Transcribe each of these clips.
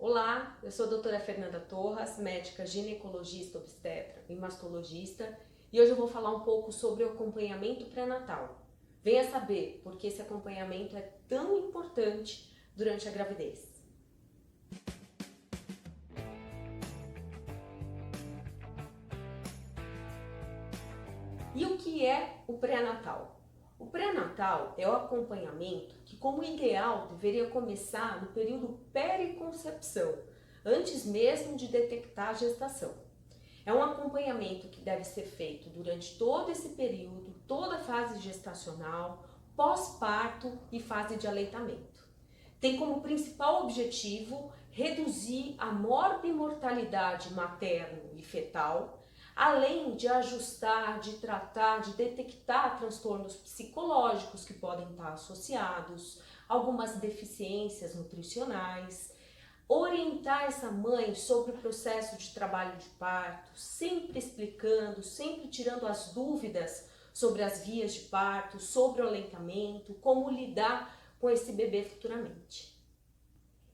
Olá, eu sou a doutora Fernanda Torras, médica ginecologista, obstetra e mastologista, e hoje eu vou falar um pouco sobre o acompanhamento pré-natal. Venha saber por que esse acompanhamento é tão importante durante a gravidez. E o que é o pré-natal? O pré-natal é o acompanhamento que, como ideal, deveria começar no período periconcepção, antes mesmo de detectar a gestação. É um acompanhamento que deve ser feito durante todo esse período, toda a fase gestacional, pós-parto e fase de aleitamento. Tem como principal objetivo reduzir a morbimortalidade materno e fetal, além de ajustar, de tratar, de detectar transtornos psicológicos que podem estar associados, algumas deficiências nutricionais, orientar essa mãe sobre o processo de trabalho de parto, sempre explicando, sempre tirando as dúvidas sobre as vias de parto, sobre o aleitamento, como lidar com esse bebê futuramente.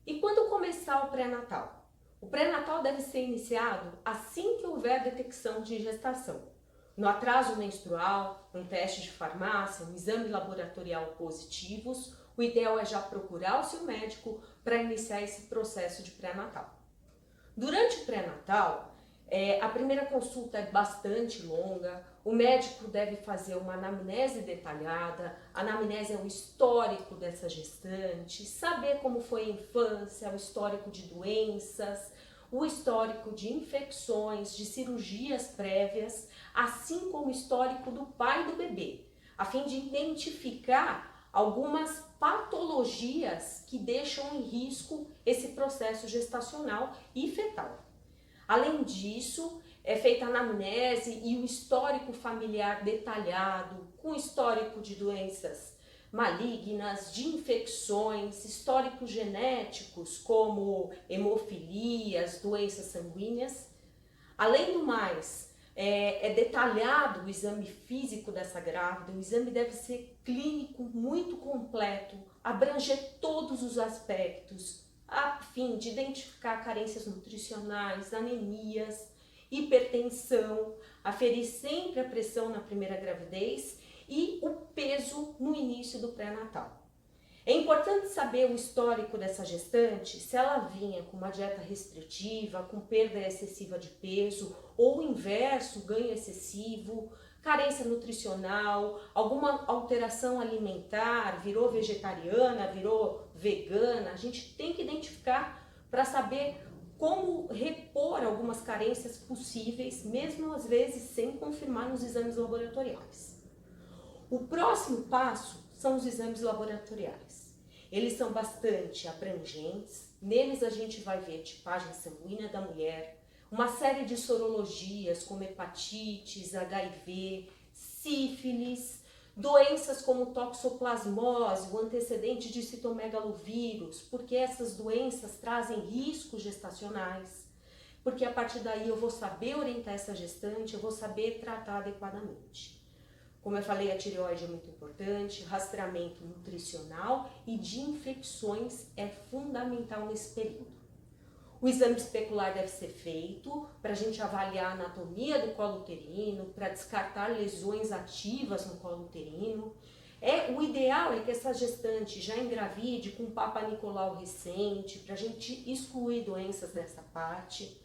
E quando começar o pré-natal? O pré-natal deve ser iniciado assim que houver detecção de gestação. No atraso menstrual, um teste de farmácia, um exame laboratorial positivos, o ideal é já procurar o seu médico para iniciar esse processo de pré-natal. Durante o pré-natal, a primeira consulta é bastante longa, o médico deve fazer uma anamnese detalhada, a anamnese é o histórico dessa gestante, saber como foi a infância, o histórico de doenças, o histórico de infecções, de cirurgias prévias, assim como o histórico do pai do bebê, a fim de identificar algumas patologias que deixam em risco esse processo gestacional e fetal. Além disso, é feita a anamnese e o histórico familiar detalhado, com histórico de doenças malignas, de infecções, históricos genéticos como hemofilias, doenças sanguíneas. Além do mais, é detalhado o exame físico dessa grávida, o exame deve ser clínico, muito completo, abranger todos os aspectos, a fim de identificar carências nutricionais, anemias, hipertensão, aferir sempre a pressão na primeira gravidez e o peso no início do pré-natal. É importante saber o histórico dessa gestante, se ela vinha com uma dieta restritiva, com perda excessiva de peso, ou o inverso, ganho excessivo, carência nutricional, alguma alteração alimentar, virou vegetariana, virou vegana. A gente tem que identificar para saber como repor algumas carências possíveis, mesmo às vezes sem confirmar nos exames laboratoriais. O próximo passo são os exames laboratoriais. Eles são bastante abrangentes, neles a gente vai ver tipagem sanguínea da mulher, uma série de sorologias como hepatites, HIV, sífilis, doenças como toxoplasmose, o antecedente de citomegalovírus, porque essas doenças trazem riscos gestacionais, porque a partir daí eu vou saber orientar essa gestante, eu vou saber tratar adequadamente. Como eu falei, a tireoide é muito importante, rastreamento nutricional e de infecções é fundamental nesse período. O exame especular deve ser feito para a gente avaliar a anatomia do colo uterino, para descartar lesões ativas no colo uterino. O ideal é que essa gestante já engravide com Papa Nicolau recente, para a gente excluir doenças dessa parte.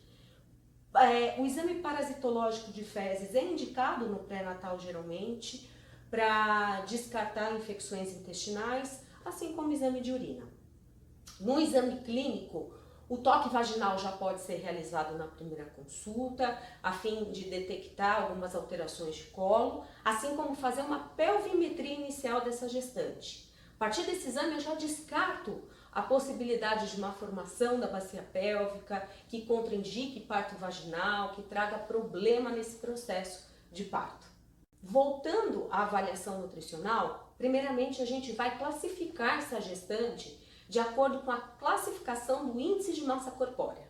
O exame parasitológico de fezes é indicado no pré-natal geralmente para descartar infecções intestinais, assim como o exame de urina. No exame clínico, o toque vaginal já pode ser realizado na primeira consulta, a fim de detectar algumas alterações de colo, assim como fazer uma pelvimetria inicial dessa gestante. A partir desse exame eu já descarto a possibilidade de uma formação da bacia pélvica, que contraindique parto vaginal, que traga problema nesse processo de parto. Voltando à avaliação nutricional, primeiramente a gente vai classificar essa gestante de acordo com a classificação do índice de massa corpórea.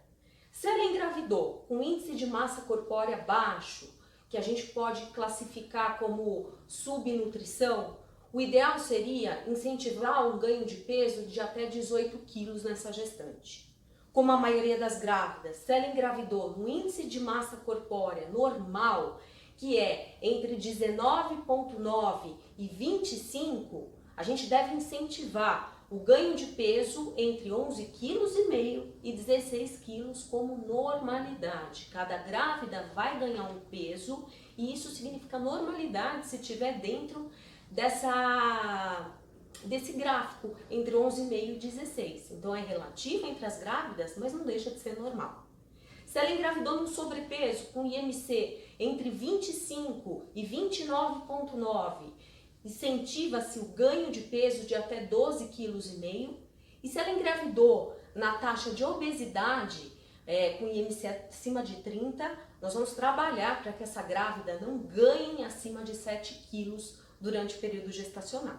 Se ela engravidou com índice de massa corpórea baixo, que a gente pode classificar como subnutrição, o ideal seria incentivar um ganho de peso de até 18 quilos nessa gestante. como a maioria das grávidas, se ela engravidou no índice de massa corpórea normal, que é entre 19,9 e 25, a gente deve incentivar o ganho de peso entre 11,5 kg e 16 kg como normalidade. Cada grávida vai ganhar um peso e isso significa normalidade se estiver dentro desse gráfico entre 11,5 e 16. Então é relativo entre as grávidas, mas não deixa de ser normal. Se ela engravidou num sobrepeso com IMC entre 25 e 29,9, incentiva-se o ganho de peso de até 12,5 kg. E se ela engravidou na taxa de obesidade, com IMC acima de 30, nós vamos trabalhar para que essa grávida não ganhe acima de 7 quilos durante o período gestacional.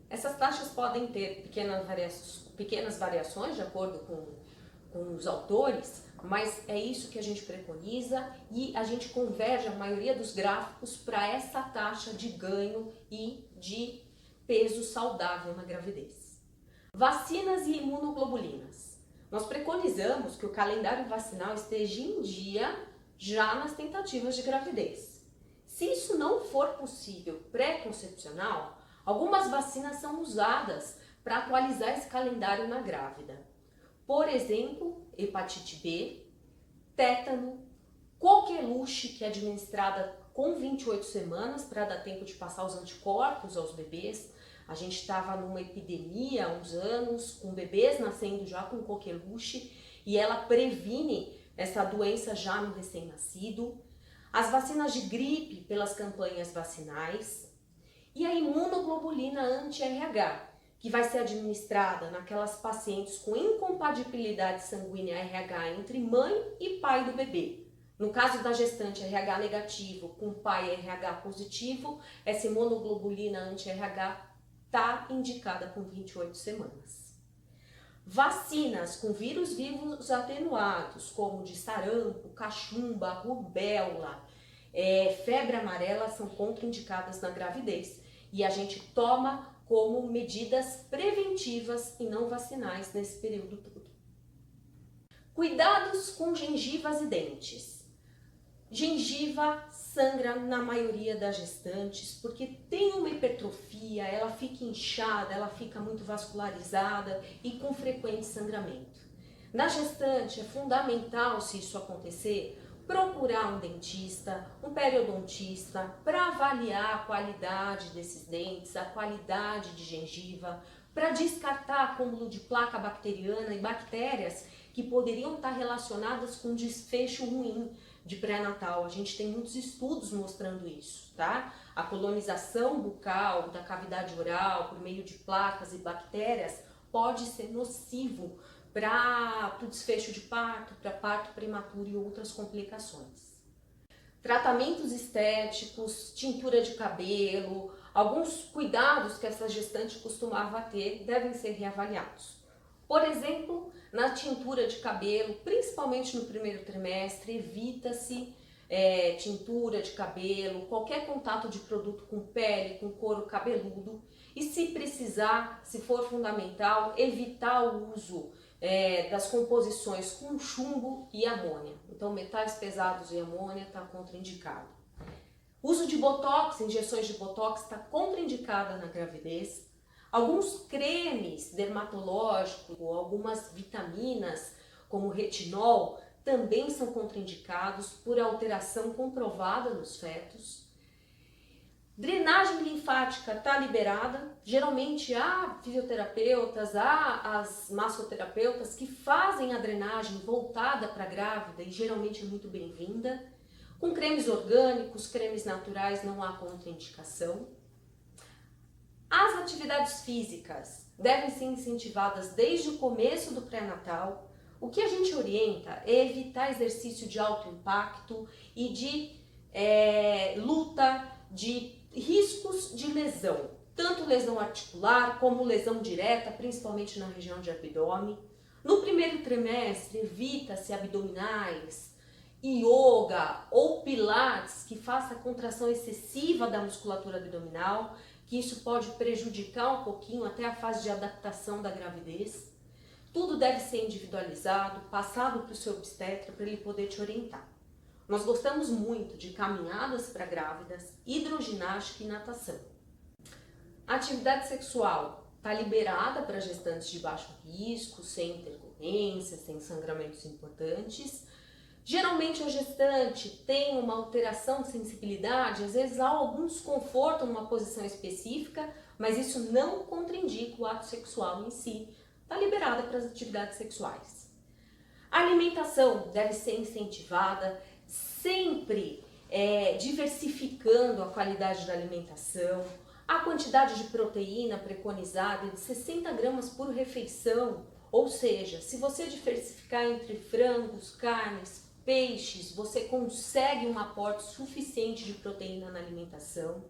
Essas taxas podem ter pequenas variações de acordo com os autores, mas é isso que a gente preconiza e a gente converge a maioria dos gráficos para essa taxa de ganho e de peso saudável na gravidez. Vacinas e imunoglobulinas. Nós preconizamos que o calendário vacinal esteja em dia já nas tentativas de gravidez. Se isso não for possível pré-concepcional, algumas vacinas são usadas para atualizar esse calendário na grávida. Por exemplo, hepatite B, tétano, coqueluche, que é administrada com 28 semanas para dar tempo de passar os anticorpos aos bebês. A gente estava numa epidemia há uns anos, com bebês nascendo já com coqueluche, e ela previne essa doença já no recém-nascido. As vacinas de gripe pelas campanhas vacinais e a imunoglobulina anti-RH, que vai ser administrada naquelas pacientes com incompatibilidade sanguínea RH entre mãe e pai do bebê. No caso da gestante RH negativo com pai RH positivo, essa imunoglobulina anti-RH está indicada com 28 semanas. Vacinas com vírus vivos atenuados, como de sarampo, cachumba, rubéola, febre amarela, são contraindicadas na gravidez e a gente toma como medidas preventivas e não vacinais nesse período todo. Cuidados com gengivas e dentes. Gengiva sangra na maioria das gestantes porque tem uma hipertrofia, ela fica inchada, ela fica muito vascularizada e com frequente sangramento. Na gestante é fundamental, se isso acontecer, procurar um dentista, um periodontista, para avaliar a qualidade desses dentes, a qualidade de gengiva, para descartar acúmulo de placa bacteriana e bactérias que poderiam estar relacionadas com desfecho ruim de pré-natal. A gente tem muitos estudos mostrando isso, tá? A colonização bucal da cavidade oral por meio de placas e bactérias pode ser nocivo para o desfecho de parto, para parto prematuro e outras complicações. Tratamentos estéticos, tintura de cabelo, alguns cuidados que essa gestante costumava ter devem ser reavaliados. Por exemplo, na tintura de cabelo, principalmente no primeiro trimestre, evita-se tintura de cabelo, qualquer contato de produto com pele, com couro cabeludo e se precisar, se for fundamental, evitar o uso das composições com chumbo e amônia. Então, metais pesados e amônia está contraindicado. Uso de botox, injeções de botox está contraindicada na gravidez. Alguns cremes dermatológicos, algumas vitaminas, como retinol, também são contraindicados por alteração comprovada nos fetos. Drenagem linfática está liberada. Geralmente há fisioterapeutas, há as massoterapeutas que fazem a drenagem voltada para a grávida e geralmente é muito bem-vinda. Com cremes orgânicos, cremes naturais não há contraindicação. As atividades físicas devem ser incentivadas desde o começo do pré-natal. O que a gente orienta é evitar exercício de alto impacto e de luta, de riscos de lesão, tanto lesão articular como lesão direta, principalmente na região de abdômen. No primeiro trimestre, evita-se abdominais, yoga ou pilates que faça contração excessiva da musculatura abdominal, que isso pode prejudicar um pouquinho até a fase de adaptação da gravidez. Tudo deve ser individualizado, passado para o seu obstetra para ele poder te orientar. Nós gostamos muito de caminhadas para grávidas, hidroginástica e natação. A atividade sexual está liberada para gestantes de baixo risco, sem intercorrências, sem sangramentos importantes. Geralmente a gestante tem uma alteração de sensibilidade, às vezes há algum desconforto numa posição específica, mas isso não contraindica o ato sexual em si. Está liberada para as atividades sexuais. A alimentação deve ser incentivada, sempre diversificando a qualidade da alimentação. A quantidade de proteína preconizada é de 60 gramas por refeição, ou seja, se você diversificar entre frangos, carnes, peixes, você consegue um aporte suficiente de proteína na alimentação.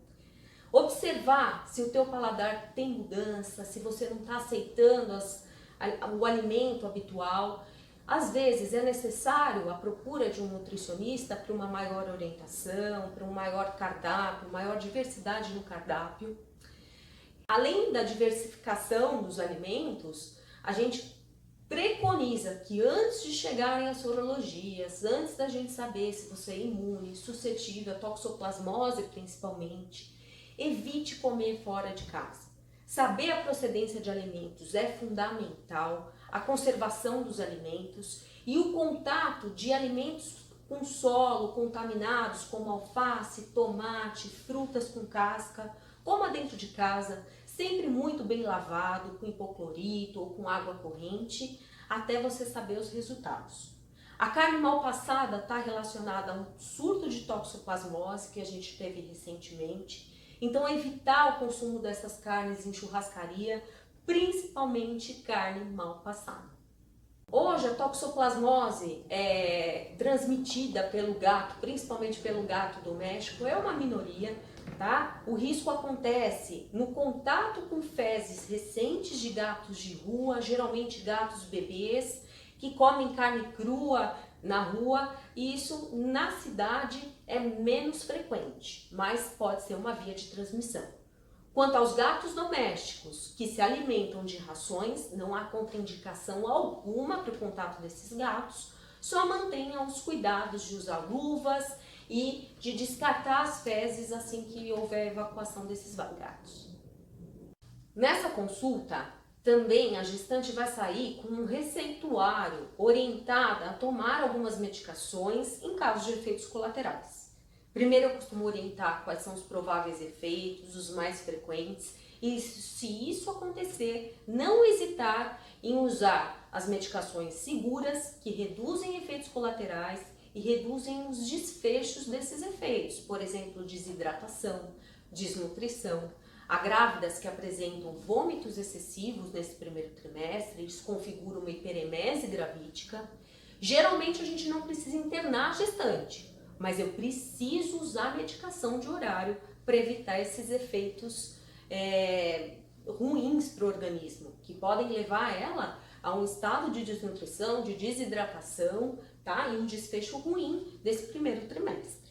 Observar se o teu paladar tem mudança, se você não está aceitando o alimento habitual. Às vezes é necessário a procura de um nutricionista para uma maior orientação, para um maior cardápio, maior diversidade no cardápio. Além da diversificação dos alimentos, a gente preconiza que antes de chegarem as sorologias, antes da gente saber se você é imune, suscetível à toxoplasmose principalmente, evite comer fora de casa. Saber a procedência de alimentos é fundamental, a conservação dos alimentos e o contato de alimentos com solo contaminados, como alface, tomate, frutas com casca, coma dentro de casa, sempre muito bem lavado, com hipoclorito ou com água corrente, até você saber os resultados. A carne mal passada está relacionada a um surto de toxoplasmose que a gente teve recentemente. Então, evitar o consumo dessas carnes em churrascaria, principalmente carne mal passada. Hoje, a toxoplasmose transmitida pelo gato, principalmente pelo gato doméstico, é uma minoria, tá? O risco acontece no contato com fezes recentes de gatos de rua, geralmente gatos bebês, que comem carne crua na rua, e isso na cidade é menos frequente, mas pode ser uma via de transmissão. Quanto aos gatos domésticos que se alimentam de rações, não há contraindicação alguma para o contato desses gatos, só mantenham os cuidados de usar luvas e de descartar as fezes assim que houver evacuação desses gatos. Nessa consulta, também a gestante vai sair com um receituário orientada a tomar algumas medicações em caso de efeitos colaterais. Primeiro eu costumo orientar quais são os prováveis efeitos, os mais frequentes, e se isso acontecer, não hesitar em usar as medicações seguras que reduzem efeitos colaterais e reduzem os desfechos desses efeitos, por exemplo, desidratação, desnutrição. Há grávidas que apresentam vômitos excessivos nesse primeiro trimestre, isso configura uma hiperemese gravídica. Geralmente a gente não precisa internar a gestante, mas eu preciso usar medicação de horário para evitar esses efeitos ruins para o organismo, que podem levar ela a um estado de desnutrição, de desidratação, tá? E um desfecho ruim desse primeiro trimestre.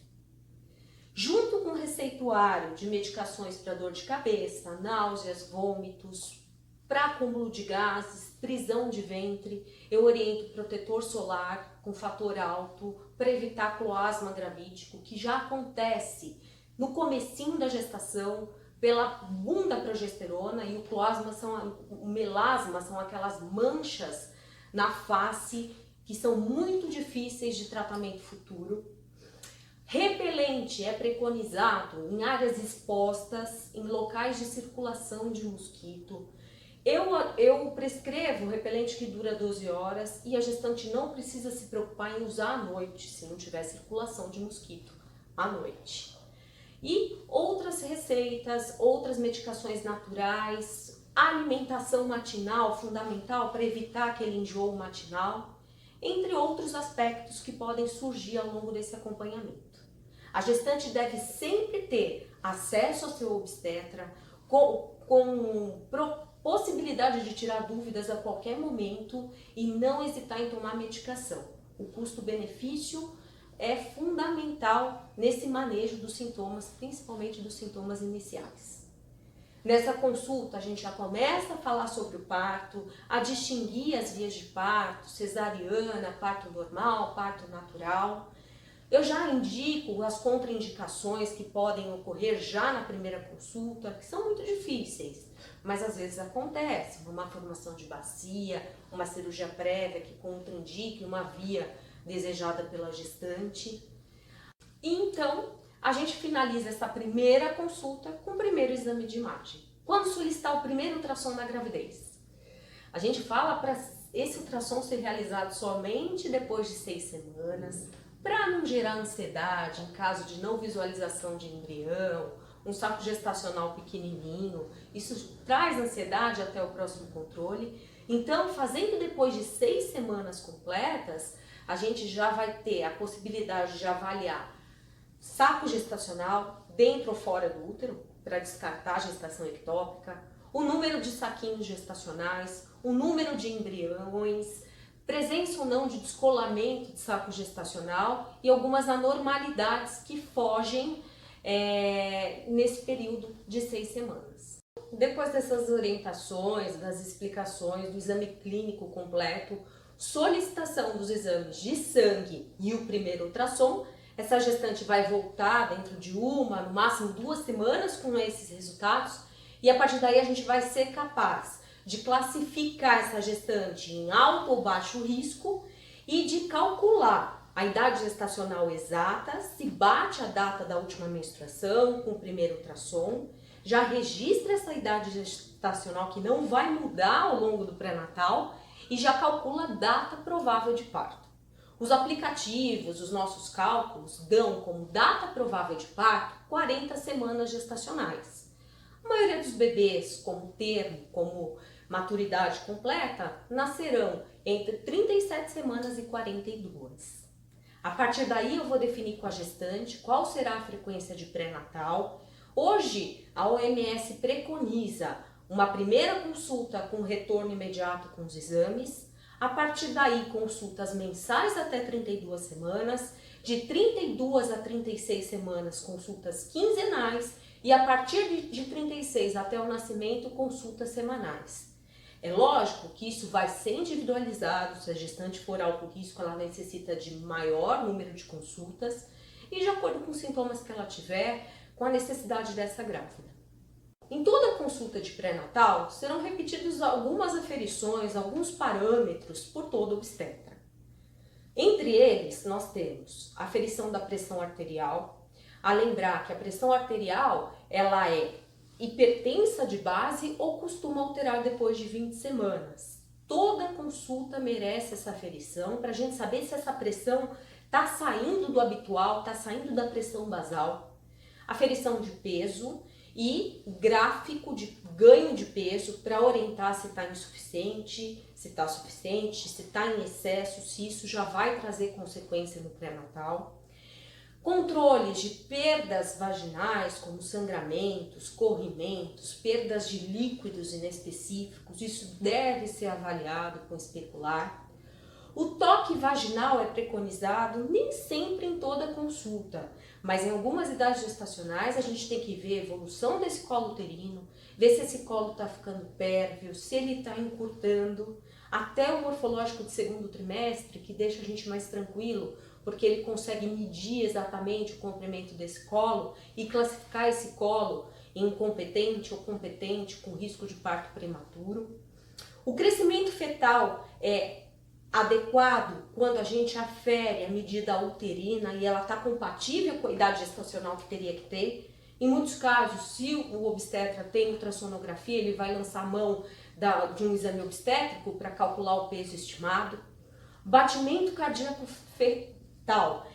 Junto com o receituário de medicações para dor de cabeça, náuseas, vômitos, para acúmulo de gases, prisão de ventre, eu oriento protetor solar com fator alto para evitar cloasma gravídico, que já acontece no comecinho da gestação pela boom da progesterona, e o melasma são aquelas manchas na face que são muito difíceis de tratamento futuro. Repelente é preconizado em áreas expostas, em locais de circulação de mosquito. Eu prescrevo repelente que dura 12 horas e a gestante não precisa se preocupar em usar à noite, se não tiver circulação de mosquito à noite. E outras receitas, outras medicações naturais, alimentação matinal fundamental para evitar aquele enjoo matinal, entre outros aspectos que podem surgir ao longo desse acompanhamento. A gestante deve sempre ter acesso ao seu obstetra com possibilidade de tirar dúvidas a qualquer momento e não hesitar em tomar medicação. O custo-benefício é fundamental nesse manejo dos sintomas, principalmente dos sintomas iniciais. Nessa consulta a gente já começa a falar sobre o parto, a distinguir as vias de parto, cesariana, parto normal, parto natural. Eu já indico as contraindicações que podem ocorrer já na primeira consulta, que são muito difíceis, mas às vezes acontece, uma formação de bacia, uma cirurgia prévia que contraindique uma via desejada pela gestante. E então, a gente finaliza essa primeira consulta com o primeiro exame de imagem. Quando solicitar o primeiro ultrassom na gravidez? A gente fala para esse ultrassom ser realizado somente depois de 6 semanas, para não gerar ansiedade em caso de não visualização de embrião, um saco gestacional pequenininho. Isso traz ansiedade até o próximo controle. Então, fazendo depois de 6 semanas completas, a gente já vai ter a possibilidade de avaliar saco gestacional dentro ou fora do útero, para descartar a gestação ectópica, o número de saquinhos gestacionais, o número de embriões, presença ou não de descolamento de saco gestacional e algumas anormalidades que fogem nesse período de 6 semanas. Depois dessas orientações, das explicações, do exame clínico completo, solicitação dos exames de sangue e o primeiro ultrassom, essa gestante vai voltar dentro de uma, no máximo 2 semanas com esses resultados e a partir daí a gente vai ser capaz de classificar essa gestante em alto ou baixo risco e de calcular a idade gestacional exata, se bate a data da última menstruação com o primeiro ultrassom, já registra essa idade gestacional que não vai mudar ao longo do pré-natal e já calcula a data provável de parto. Os aplicativos, os nossos cálculos dão como data provável de parto 40 semanas gestacionais. A maioria dos bebês, como termo, como maturidade completa, nascerão entre 37 semanas e 42. A partir daí eu vou definir com a gestante qual será a frequência de pré-natal. Hoje a OMS preconiza uma primeira consulta com retorno imediato com os exames, a partir daí consultas mensais até 32 semanas, de 32 a 36 semanas consultas quinzenais e a partir de 36 até o nascimento consultas semanais. É lógico que isso vai ser individualizado, se a gestante for alto risco ela necessita de maior número de consultas e de acordo com os sintomas que ela tiver, com a necessidade dessa grávida. Em toda consulta de pré-natal serão repetidas algumas aferições, alguns parâmetros por todo obstetra. Entre eles nós temos a aferição da pressão arterial, a lembrar que a pressão arterial ela é hipertensa de base ou costuma alterar depois de 20 semanas. Toda consulta merece essa aferição para a gente saber se essa pressão está saindo do habitual, está saindo da pressão basal. Aferição de peso e gráfico de ganho de peso para orientar se está insuficiente, se está suficiente, se está em excesso, se isso já vai trazer consequência no pré-natal. Controles de perdas vaginais, como sangramentos, corrimentos, perdas de líquidos inespecíficos, isso deve ser avaliado com especular. O toque vaginal é preconizado nem sempre em toda consulta, mas em algumas idades gestacionais a gente tem que ver a evolução desse colo uterino, ver se esse colo está ficando pérvio, se ele está encurtando, até o morfológico de segundo trimestre, que deixa a gente mais tranquilo, porque ele consegue medir exatamente o comprimento desse colo e classificar esse colo em incompetente ou competente com risco de parto prematuro. O crescimento fetal é adequado quando a gente afere a medida uterina e ela está compatível com a idade gestacional que teria que ter. Em muitos casos, se o obstetra tem ultrassonografia, ele vai lançar mão de um exame obstétrico para calcular o peso estimado. Batimento cardíaco fetal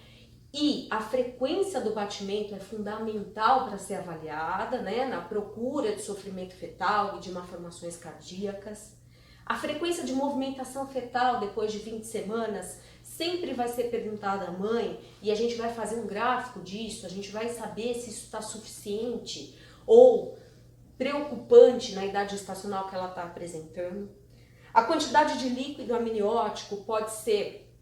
e a frequência do batimento é fundamental para ser avaliada, na procura de sofrimento fetal e de malformações cardíacas. A frequência de movimentação fetal depois de 20 semanas sempre vai ser perguntada à mãe e a gente vai fazer um gráfico disso, a gente vai saber se isso está suficiente ou preocupante na idade gestacional que ela está apresentando. A quantidade de líquido amniótico pode ser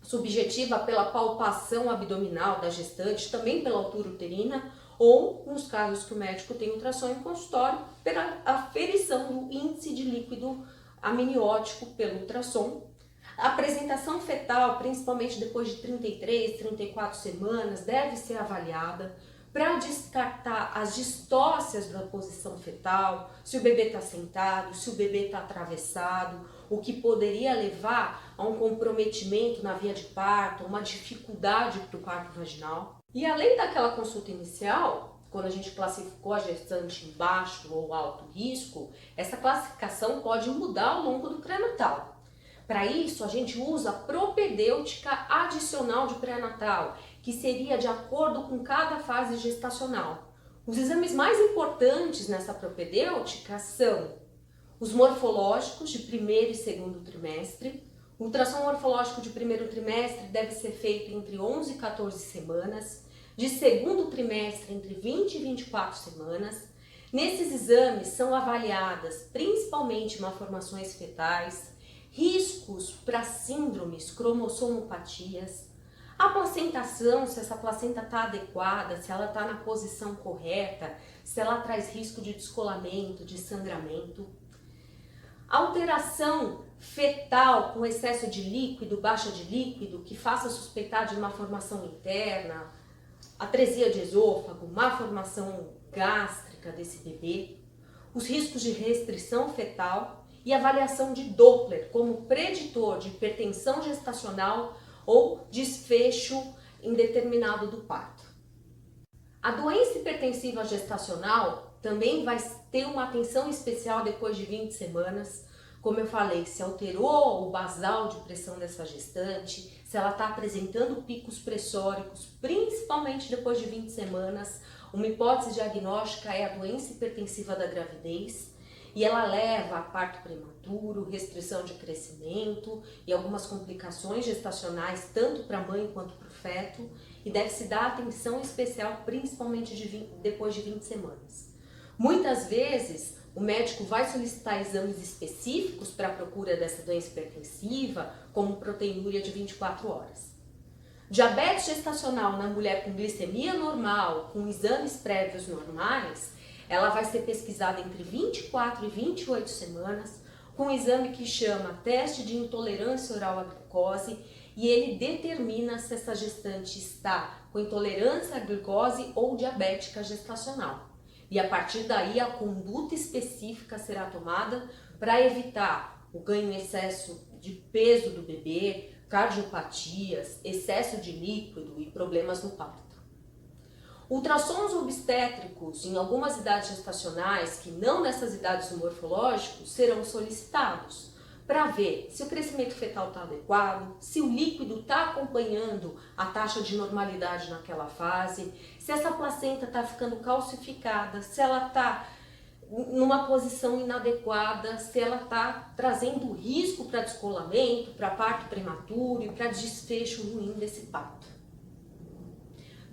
subjetiva pela palpação abdominal da gestante, também pela altura uterina, ou, nos casos que o médico tem ultrassom em consultório, pela aferição do índice de líquido amniótico pelo ultrassom. A apresentação fetal, principalmente depois de 33, 34 semanas, deve ser avaliada para descartar as distócias da posição fetal, se o bebê está sentado, se o bebê está atravessado, o que poderia levar a um comprometimento na via de parto, uma dificuldade para o parto vaginal. E além daquela consulta inicial, quando a gente classificou a gestante em baixo ou alto risco, essa classificação pode mudar ao longo do pré-natal. Para isso, a gente usa a propedêutica adicional de pré-natal, que seria de acordo com cada fase gestacional. Os exames mais importantes nessa propedêutica são os morfológicos de primeiro e segundo trimestre. O ultrassom morfológico de primeiro trimestre deve ser feito entre 11 e 14 semanas, de segundo trimestre entre 20 e 24 semanas. Nesses exames são avaliadas principalmente malformações fetais, riscos para síndromes, cromossomopatias, a placentação, se essa placenta está adequada, se ela está na posição correta, se ela traz risco de descolamento, de sangramento. Alteração fetal com excesso de líquido, baixa de líquido, que faça suspeitar de uma formação interna, atresia de esôfago, má formação gástrica desse bebê, os riscos de restrição fetal e avaliação de Doppler como preditor de hipertensão gestacional ou desfecho indeterminado do parto. A doença hipertensiva gestacional também vai ter uma atenção especial depois de 20 semanas. Como eu falei, se alterou o basal de pressão dessa gestante, se ela está apresentando picos pressóricos, principalmente depois de 20 semanas, uma hipótese diagnóstica é a doença hipertensiva da gravidez, e ela leva a parto prematuro, restrição de crescimento e algumas complicações gestacionais, tanto para a mãe quanto para o feto, e deve-se dar atenção especial, principalmente depois de 20 semanas. Muitas vezes, o médico vai solicitar exames específicos para a procura dessa doença hipertensiva, como proteinúria de 24 horas. Diabetes gestacional na mulher com glicemia normal, com exames prévios normais, ela vai ser pesquisada entre 24 e 28 semanas, com um exame que chama teste de intolerância oral à glicose, e ele determina se essa gestante está com intolerância à glicose ou diabética gestacional. E a partir daí a conduta específica será tomada para evitar o ganho em excesso de peso do bebê, cardiopatias, excesso de líquido e problemas no parto. Ultrassons obstétricos em algumas idades gestacionais, que não nessas idades do morfológico, serão solicitados para ver se o crescimento fetal está adequado, se o líquido está acompanhando a taxa de normalidade naquela fase, se essa placenta está ficando calcificada, se ela está numa posição inadequada, se ela está trazendo risco para descolamento, para parto prematuro e para desfecho ruim desse parto.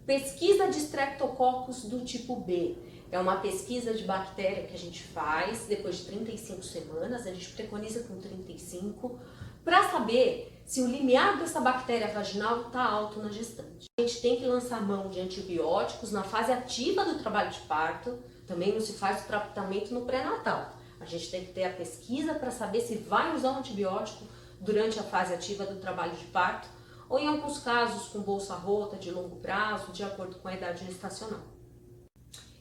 Pesquisa de Streptococcus do tipo B. É uma pesquisa de bactéria que a gente faz depois de 35 semanas, a gente preconiza com 35, para saber se o limiar dessa bactéria vaginal está alto na gestante. A gente tem que lançar mão de antibióticos na fase ativa do trabalho de parto, também não se faz o tratamento no pré-natal. A gente tem que ter a pesquisa para saber se vai usar um antibiótico durante a fase ativa do trabalho de parto, ou em alguns casos com bolsa rota de longo prazo, de acordo com a idade gestacional.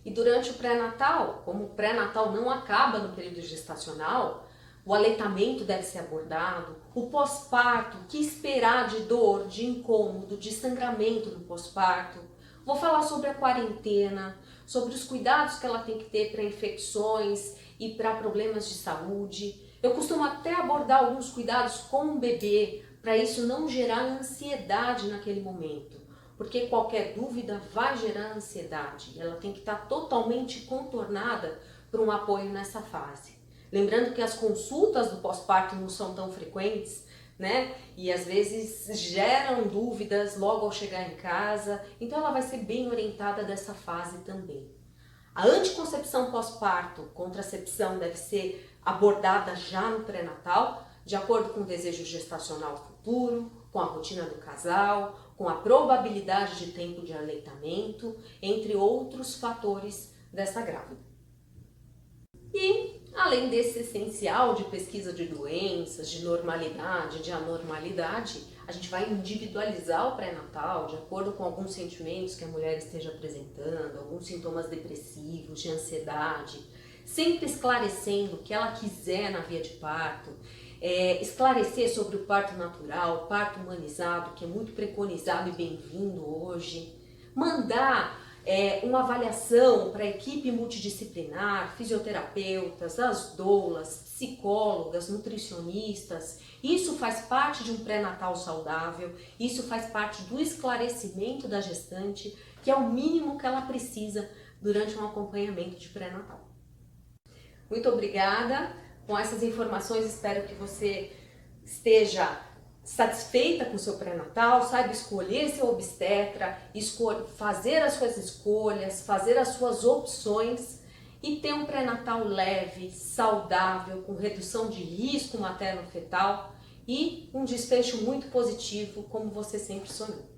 E durante o pré-natal, como o pré-natal não acaba no período gestacional, o aleitamento deve ser abordado, o pós-parto, o que esperar de dor, de incômodo, de sangramento no pós-parto. Vou falar sobre a quarentena, sobre os cuidados que ela tem que ter para infecções e para problemas de saúde. Eu costumo até abordar alguns cuidados com o bebê, para isso não gerar ansiedade naquele momento, porque qualquer dúvida vai gerar ansiedade, ela tem que estar totalmente contornada por um apoio nessa fase. Lembrando que as consultas do pós-parto não são tão frequentes, né? E às vezes geram dúvidas logo ao chegar em casa, então ela vai ser bem orientada dessa fase também. A anticoncepção pós-parto, contracepção, deve ser abordada já no pré-natal, de acordo com o desejo gestacional futuro, com a rotina do casal, com a probabilidade de tempo de aleitamento, entre outros fatores dessa grávida. E, além desse essencial de pesquisa de doenças, de normalidade, de anormalidade, a gente vai individualizar o pré-natal de acordo com alguns sentimentos que a mulher esteja apresentando, alguns sintomas depressivos, de ansiedade, sempre esclarecendo o que ela quiser na via de parto, esclarecer sobre o parto natural, o parto humanizado, que é muito preconizado e bem-vindo hoje, mandar uma avaliação para a equipe multidisciplinar, fisioterapeutas, as doulas, psicólogas, nutricionistas. Isso faz parte de um pré-natal saudável, isso faz parte do esclarecimento da gestante, que é o mínimo que ela precisa durante um acompanhamento de pré-natal. Muito obrigada. Com essas informações, espero que você esteja satisfeita com o seu pré-natal, saiba escolher seu obstetra, fazer as suas escolhas, fazer as suas opções e ter um pré-natal leve, saudável, com redução de risco materno-fetal e um desfecho muito positivo, como você sempre sonhou.